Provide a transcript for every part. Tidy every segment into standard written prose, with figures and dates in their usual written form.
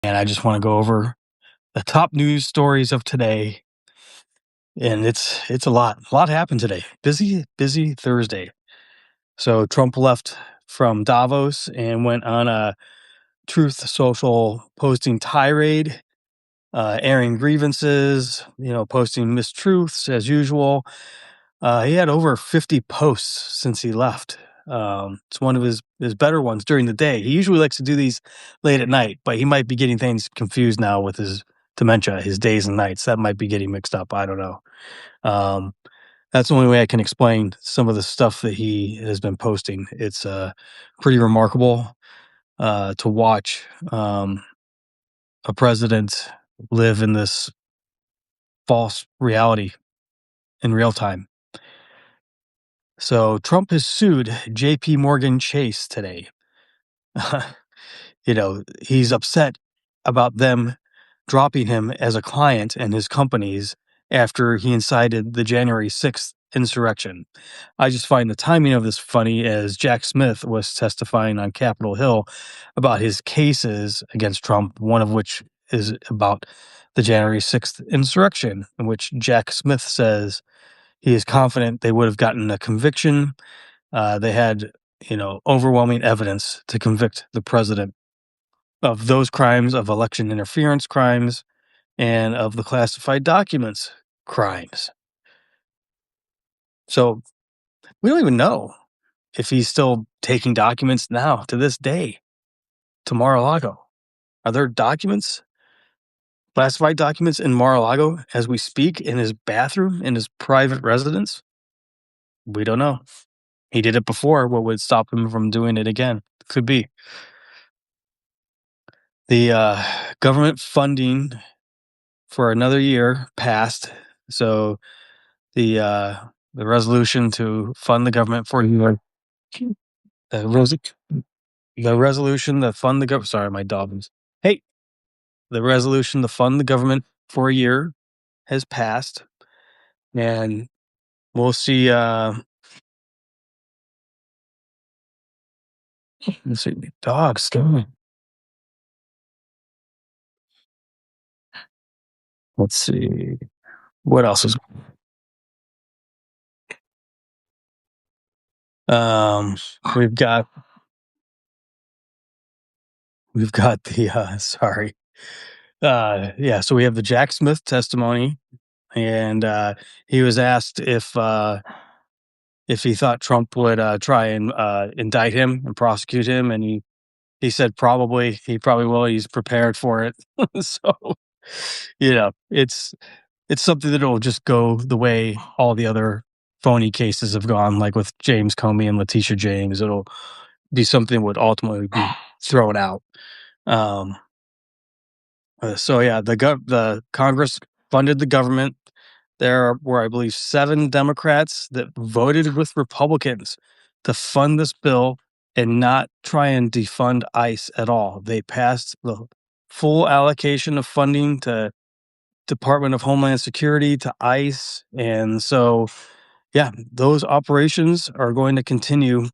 and I just want to go over the top news stories of today. And it's a lot. A lot happened today. Busy Thursday. So Trump left from Davos and went on a Truth Social posting tirade, airing grievances, posting mistruths as usual. He had over 50 posts since he left. It's one of his better ones during the day. He usually likes to do these late at night, but he might be getting things confused now with his dementia, his days and nights. That might be getting mixed up. I don't know. Um, that's the only way I can explain some of the stuff that he has been posting. It's pretty remarkable to watch a president live in this false reality in real time. So Trump has sued J.P. Morgan Chase today. He's upset about them dropping him as a client and his companies after he incited the January 6th insurrection. I just find the timing of this funny, as Jack Smith was testifying on Capitol Hill about his cases against Trump, one of which is about the January 6th insurrection, in which Jack Smith says he is confident they would have gotten a conviction. They had, overwhelming evidence to convict the president of those crimes, of election interference crimes, and of the classified documents crimes. So we don't even know if he's still taking documents now to this day to Mar-a-Lago. Are there documents, classified documents in Mar-a-Lago as we speak, in his bathroom, in his private residence? We don't know. He did it before. What would stop him from doing it again? Could be. The government funding for another year passed. So the resolution to fund the government for a year, the, res- the resolution to fund the government. Sorry, my dog is. Hey, the resolution to fund the government for a year has passed, and we'll see. Let's see, the dog's going. Let's see what else is. Um, we've got the sorry. Yeah, so we have the Jack Smith testimony, and he was asked if he thought Trump would try and indict him and prosecute him, and he said probably. He probably will. He's prepared for it. So, it's something that will just go the way all the other phony cases have gone, like with James Comey and Letitia James. It'll be something that would ultimately be thrown out. Um, so yeah, the Congress funded the government. There were, I believe, 7 Democrats that voted with Republicans to fund this bill and not try and defund ICE at all. They passed the full allocation of funding to Department of Homeland Security, to ICE. And so, yeah, those operations are going to continue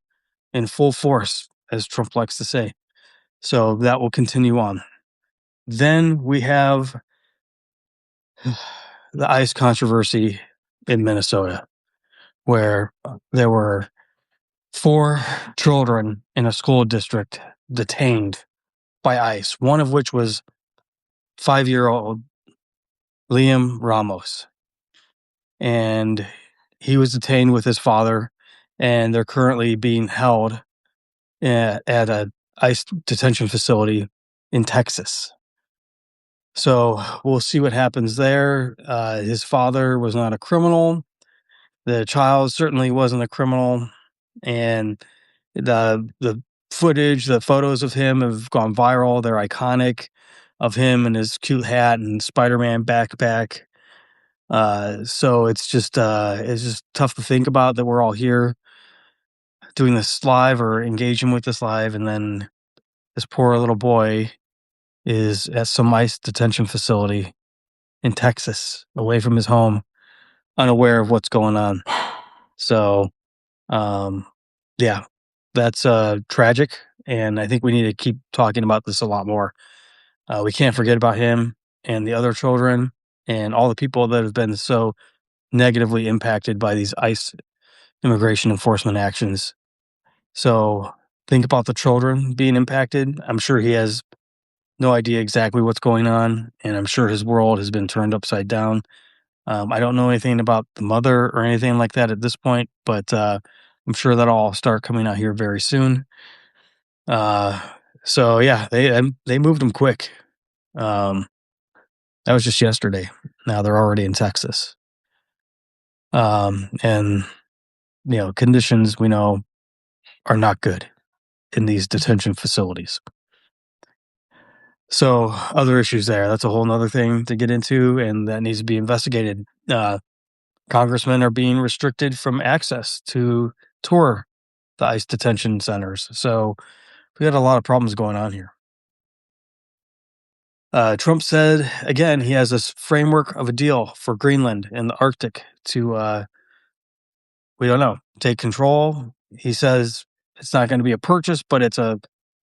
in full force, as Trump likes to say. So that will continue on. Then we have the ICE controversy in Minnesota, where there were 4 children in a school district detained by ICE, one of which was 5-year-old Liam Ramos. And he was detained with his father, and they're currently being held at a ICE detention facility in Texas. So we'll see what happens there. His father was not a criminal. The child certainly wasn't a criminal, and the footage, the photos of him have gone viral. They're iconic, of him and his cute hat and Spider-Man backpack. So it's just tough to think about that we're all here doing this live or engaging with this live, and then this poor little boy is at some ICE detention facility in Texas, away from his home, unaware of what's going on. So, yeah, that's tragic, and I think we need to keep talking about this a lot more. We can't forget about him and the other children and all the people that have been so negatively impacted by these ICE immigration enforcement actions. So think about the children being impacted. I'm sure he has no idea exactly what's going on, and I'm sure his world has been turned upside down. I don't know anything about the mother or anything like that at this point, but I'm sure that'll all start coming out here very soon. Uh, so yeah, they moved him quick. Um, that was just yesterday. Now they're already in Texas. And conditions we know are not good in these detention facilities. So other issues there. That's a whole nother thing to get into, and that needs to be investigated. Congressmen are being restricted from access to tour the ICE detention centers. So we got a lot of problems going on here. Trump said again he has this framework of a deal for Greenland and the Arctic to we don't know, take control. He says it's not going to be a purchase, but it's a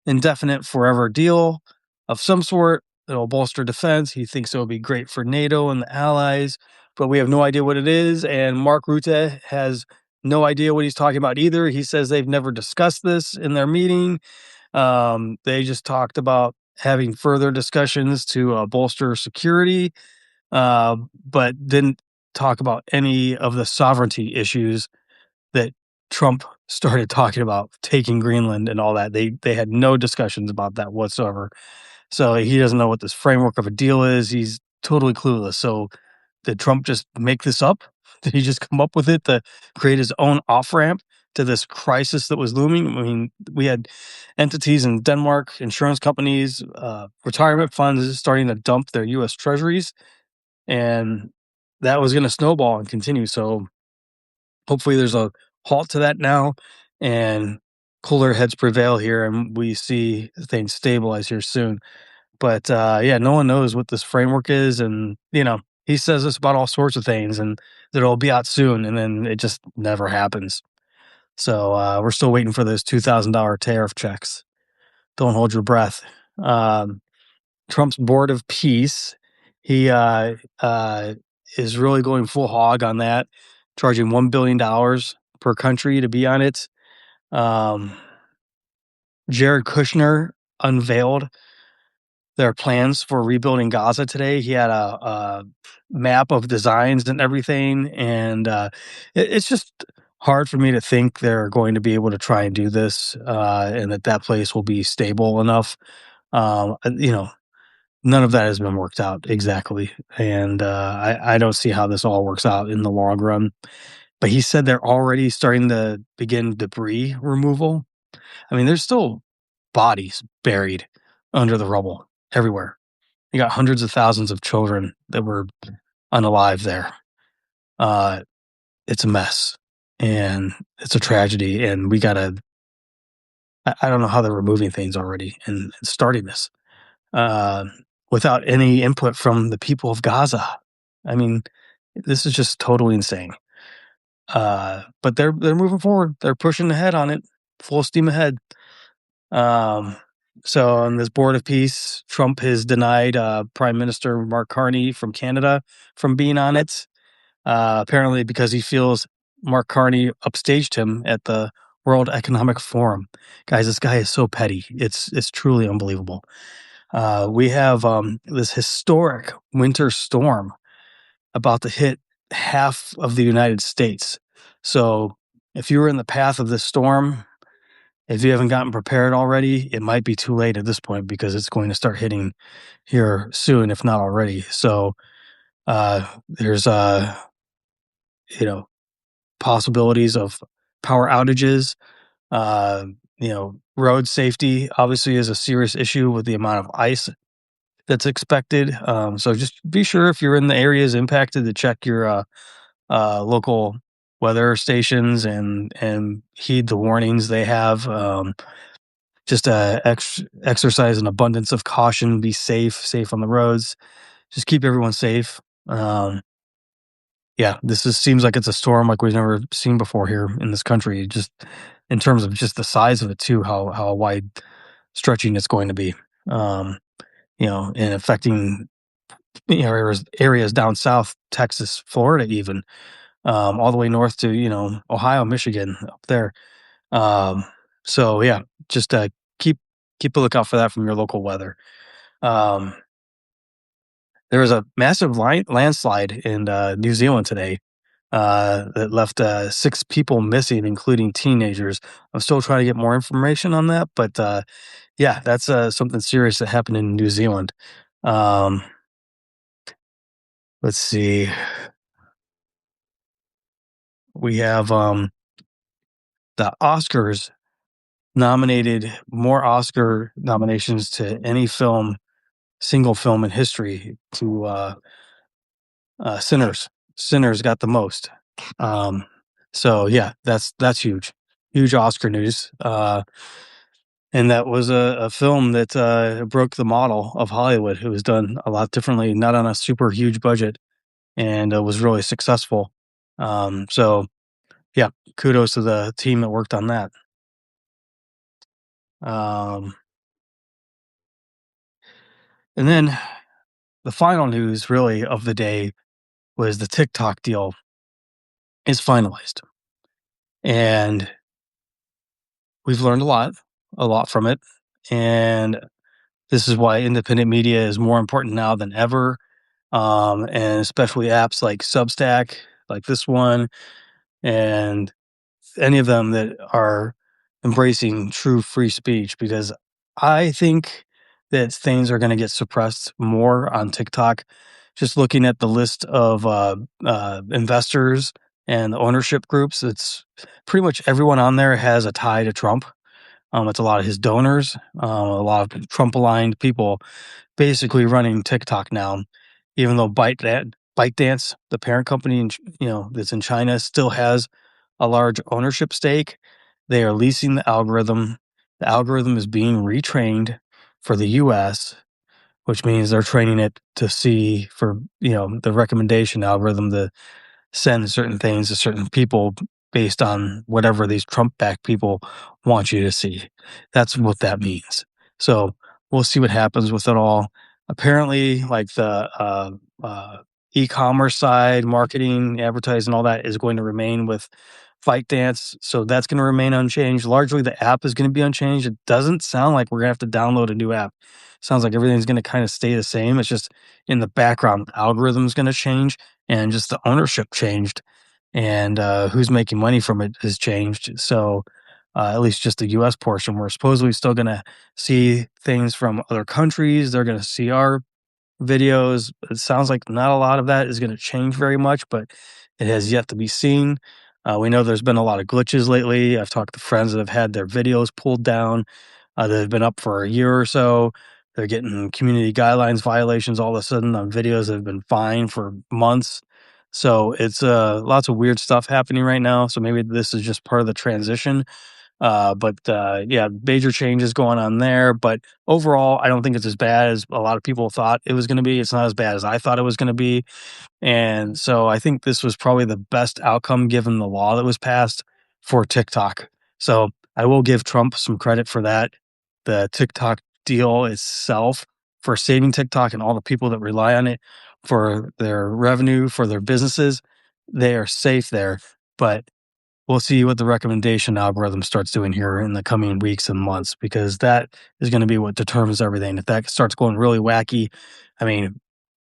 indefinite forever deal of some sort. It'll bolster defense. He thinks it'll be great for NATO and the allies, but we have no idea what it is. And Mark Rutte has no idea what he's talking about either. He says they've never discussed this in their meeting. They just talked about having further discussions to bolster security, but didn't talk about any of the sovereignty issues that Trump started talking about taking Greenland and all that. They had no discussions about that whatsoever. So he doesn't know what this framework of a deal is. He's totally clueless. So did Trump just make this up? Did he just come up with it to create his own off ramp to this crisis that was looming? I mean, we had entities in Denmark, insurance companies, retirement funds starting to dump their U.S. treasuries, and that was going to snowball and continue. So hopefully there's a halt to that now and cooler heads prevail here and we see things stabilize here soon. But yeah, no one knows what this framework is. And, he says this about all sorts of things and that it'll be out soon. And then it just never happens. So we're still waiting for those $2,000 tariff checks. Don't hold your breath. Um, Trump's board of peace, he is really going full hog on that, charging $1 billion per country to be on it. Jared Kushner unveiled their plans for rebuilding Gaza today. He had a map of designs and everything, and it's just hard for me to think they're going to be able to try and do this, and that place will be stable enough. None of that has been worked out exactly, and I don't see how this all works out in the long run. But he said they're already starting to begin debris removal. I mean, there's still bodies buried under the rubble everywhere. You got hundreds of thousands of children that were unalive there. Uh, it's a mess, and it's a tragedy, and we gotta. I don't know how they're removing things already and starting this uh, without any input from the people of Gaza. I mean, this is just totally insane. But they're moving forward. They're pushing ahead on it, full steam ahead. Um, so on this board of peace, Trump has denied Prime Minister Mark Carney from Canada from being on it. Apparently, because he feels Mark Carney upstaged him at the World Economic Forum. Guys, this guy is so petty. It's truly unbelievable. We have this historic winter storm about to hit half of the United States. So if you were in the path of this storm, if you haven't gotten prepared already, it might be too late at this point because it's going to start hitting here soon, if not already. So there's you know possibilities of power outages. Uh, road safety obviously is a serious issue with the amount of ice that's expected. So just be sure if you're in the areas impacted to check your local weather stations and heed the warnings they have. Just exercise an abundance of caution. Be safe on the roads. Just keep everyone safe. Yeah, seems like it's a storm like we've never seen before here in this country. Just in terms of just the size of it too, how wide stretching it's going to be. Um, and affecting areas down south, Texas, Florida, even all the way north to Ohio, Michigan, up there. Um, so yeah, just keep keep a lookout for that from your local weather. Um, there was a massive landslide in New Zealand today that left 6 people missing, including teenagers. I'm still trying to get more information on that, but yeah, that's something serious that happened in New Zealand. Um, let's see. We have the Oscars nominated more Oscar nominations to any single film in history to Sinners. Sinners got the most. Um, so yeah, that's huge, huge Oscar news. And that was a film that broke the model of Hollywood. It was done a lot differently, not on a super huge budget, and was really successful. So yeah, kudos to the team that worked on that. Um, and then the final news, really, of the day was the TikTok deal is finalized, and we've learned a lot from it, and this is why independent media is more important now than ever, and especially apps like Substack, like this one, and any of them that are embracing true free speech, because I think that things are going to get suppressed more on TikTok. Just looking at the list of investors and ownership groups, it's pretty much everyone on there has a tie to Trump. It's a lot of his donors, a lot of Trump aligned people basically running TikTok now, even though ByteDance, the parent company that's in China, still has a large ownership stake. They are leasing the algorithm. The algorithm is being retrained for the US, which means they're training it to see for, the recommendation algorithm to send certain things to certain people based on whatever these Trump backed people want you to see. That's what that means. So we'll see what happens with it all. Apparently, like the e-commerce side, marketing, advertising, all that is going to remain with Dance. So that's going to remain unchanged. Largely, the app is going to be unchanged. It doesn't sound like we're going to have to download a new app. Sounds like everything's going to kind of stay the same. It's just in the background, the algorithm is going to change and just the ownership changed, and who's making money from it has changed. So at least just the U.S. portion, we're supposedly still going to see things from other countries. They're going to see our videos. It sounds like not a lot of that is going to change very much, but it has yet to be seen. We know there's been a lot of glitches lately. I've talked to friends that have had their videos pulled down that have been up for a year or so. They're getting community guidelines violations all of a sudden on videos that have been fined for months. So it's lots of weird stuff happening right now. So maybe this is just part of the transition. But yeah, major changes going on there. But overall, I don't think it's as bad as a lot of people thought it was going to be. It's not as bad as I thought it was going to be. And so I think this was probably the best outcome given the law that was passed for TikTok. So I will give Trump some credit for that. The TikTok deal itself, for saving TikTok and all the people that rely on it for their revenue, for their businesses, they are safe there. But we'll see what the recommendation algorithm starts doing here in the coming weeks and months, because that is going to be what determines everything. If that starts going really wacky, I mean,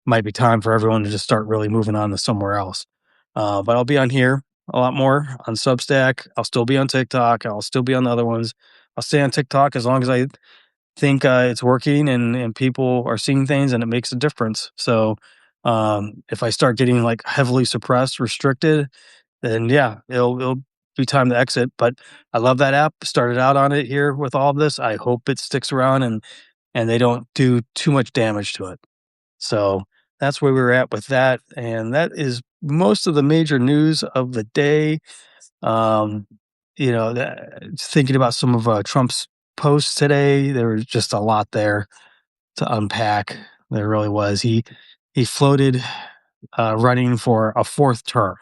might be time for everyone to just start really moving on to somewhere else. But I'll be on here a lot more on Substack. I'll still be on TikTok. I'll still be on the other ones. I'll stay on TikTok as long as I think it's working and people are seeing things and it makes a difference. So if I start getting like heavily suppressed, restricted, then yeah, it'll be time to exit. But I love that app. Started out on it here with all of this. I hope it sticks around and they don't do too much damage to it. So that's where we were at with that. And that is most of the major news of the day. Um, Thinking about some of Trump's posts today, there was just a lot there to unpack. There really was. He floated running for a 4th term,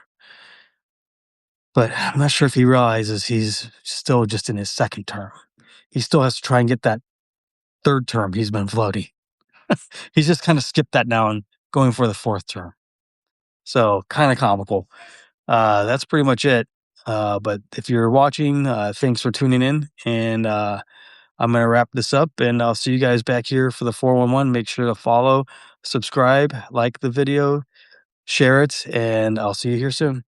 but I'm not sure if he realizes he's still just in his 2nd term. He still has to try and get that 3rd term he's been floating. He's just kind of skipped that now and going for the fourth term. So kind of comical. That's pretty much it. But if you're watching, thanks for tuning in. And I'm going to wrap this up and I'll see you guys back here for the 411. Make sure to follow, subscribe, like the video, share it, and I'll see you here soon.